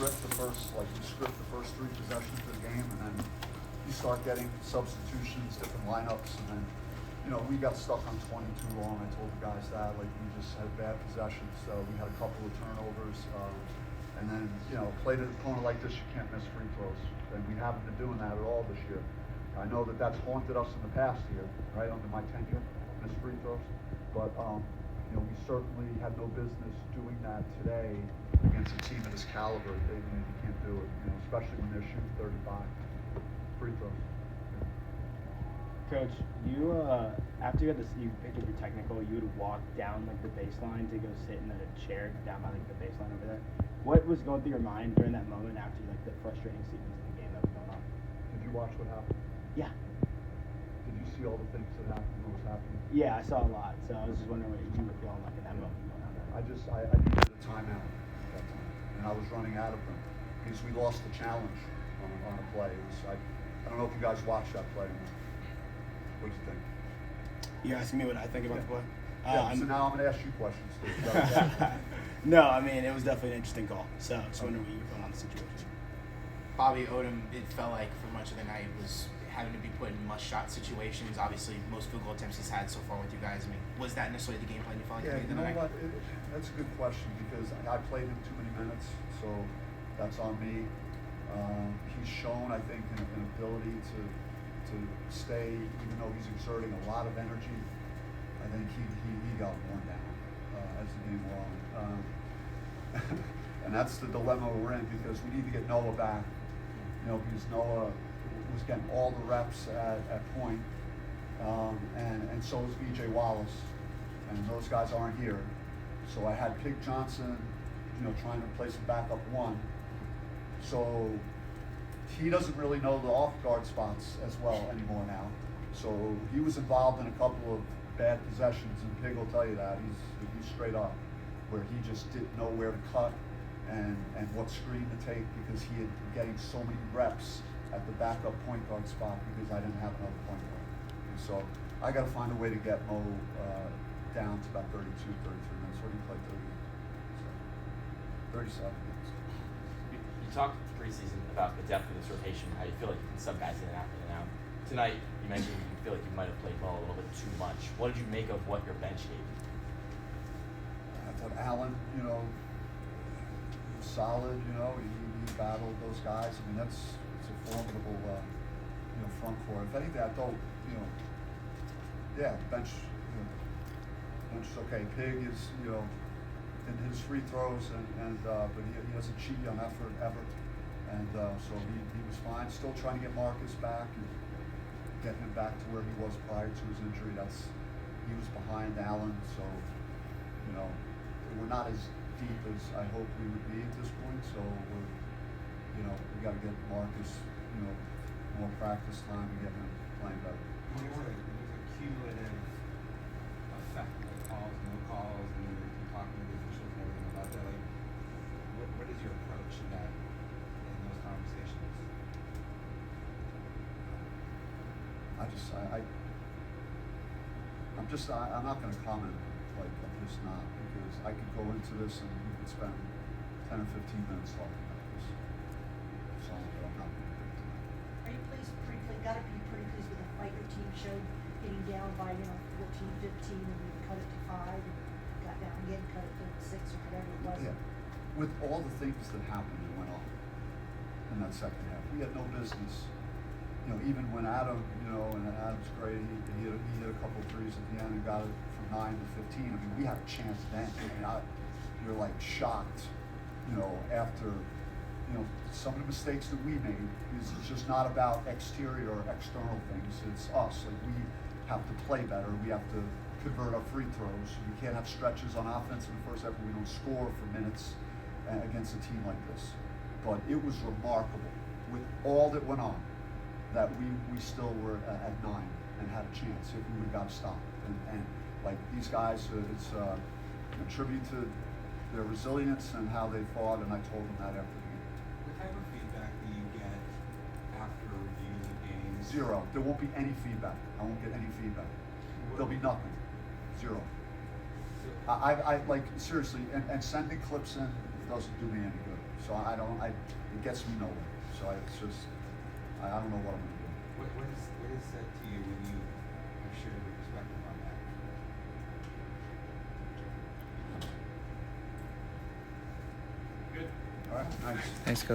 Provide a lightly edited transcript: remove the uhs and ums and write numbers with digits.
script the first three possessions of the game, and then you start getting substitutions, different lineups, and then, we got stuck on 22 long. I told the guys that, we just had bad possessions. So we had a couple of turnovers, and then, played an opponent like this, you can't miss free throws, and we haven't been doing that at all this year. I know that that's haunted us in the past year, right, under my tenure, missed free throws, but we certainly had no business doing that today against a team of this caliber. You can't do it, especially when they're shooting 35 free throws. Coach, you after you picked up your technical, you would walk down the baseline to go sit in a chair down by the baseline over there. What was going through your mind during that moment after the frustrating sequence of the game that was going on? Did you watch what happened? Yeah. Did you see all the things that happened? What was happening? Yeah, I saw a lot. So I was just wondering what you were feeling like in that moment going on there. I needed a timeout at that time, and I was running out of them because we lost the challenge on a play. I don't know if you guys watched that play. What do you think? You're asking me what I think about the play? So now I'm going to ask you questions too. No, I mean, it was definitely an interesting call. So I was wondering what you were feeling on the situation. Bobby Odom, it felt like for much of the night was having to be put in must-shot situations. Obviously, most field goal attempts he's had so far with you guys. I mean, was that necessarily the game plan you felt like you made tonight? What? That's a good question because I played him too many minutes, so that's on me. He's shown, I think, an ability to stay, even though he's exerting a lot of energy. I think he got worn down as the game went on. And that's the dilemma we're in because we need to get Noah back. Because Noah was getting all the reps at point, and so is VJ Wallace, and those guys aren't here. So I had Pig Johnson, trying to replace a backup one. So he doesn't really know the off-guard spots as well anymore now. So he was involved in a couple of bad possessions, and Pig will tell you that. He's straight up, where he just didn't know where to cut and what screen to take because he had been getting so many reps at the backup point guard spot because I didn't have another point guard. And so I got to find a way to get Mo down to about 32, 33 minutes. What do you play, 37 minutes? You talked preseason about the depth of this rotation, how you feel like you can sub guys in and out. Tonight, you mentioned you feel like you might have played Mo a little bit too much. What did you make of what your bench gave you? I thought Allen, was solid. He battled those guys. I mean, it's a formidable, front court. If anything, I thought, bench is okay. Pig is, in his free throws, but he doesn't cheat on effort ever. And so he was fine. Still trying to get Marcus back and getting him back to where he was prior to his injury. He was behind Allen, so we're not as deep as I hoped we would be at this point. So we got to get Marcus, more practice time and get him playing better. There's a cumulative effect, calls, no calls, and you're talking to the officials and everything about that. What is your approach to that in those conversations? I'm not going to comment I'm just not, because I could go into this and we could spend 10 or 15 minutes talking about this. So I'm not going to do it tonight. Are you got to be pretty pleased with the fight your team showed, getting down by 14, 15, and you cut it to 5, and got down again, cut it to 6 or whatever it was. Yeah. With all the things that happened and went on in that second half, we had no business. Even when Adam, and Adam's great, he hit a couple of threes at the end and got it from 9 to 15. I mean, we had a chance then. You're shocked, after, some of the mistakes that we made. It's just not about exterior or external things. It's us. We have to play better. We have to convert our free throws. We can't have stretches on offense in the first half where we don't score for minutes against a team like this. But it was remarkable with all that went on that we still were at 9 and had a chance if we would have got stopped. And these guys, it's a tribute to their resilience and how they fought, and I told them that after the game. What type of feedback do you get after reviews of games? 0. There won't be any feedback. I won't get any feedback. There'll be nothing. 0. I seriously, and sending clips in doesn't do me any good. So it gets me nowhere. So it's just, I don't know what I'm gonna do. What is said to you when you have shared your perspective on that? All right, nice. Thanks, Coach.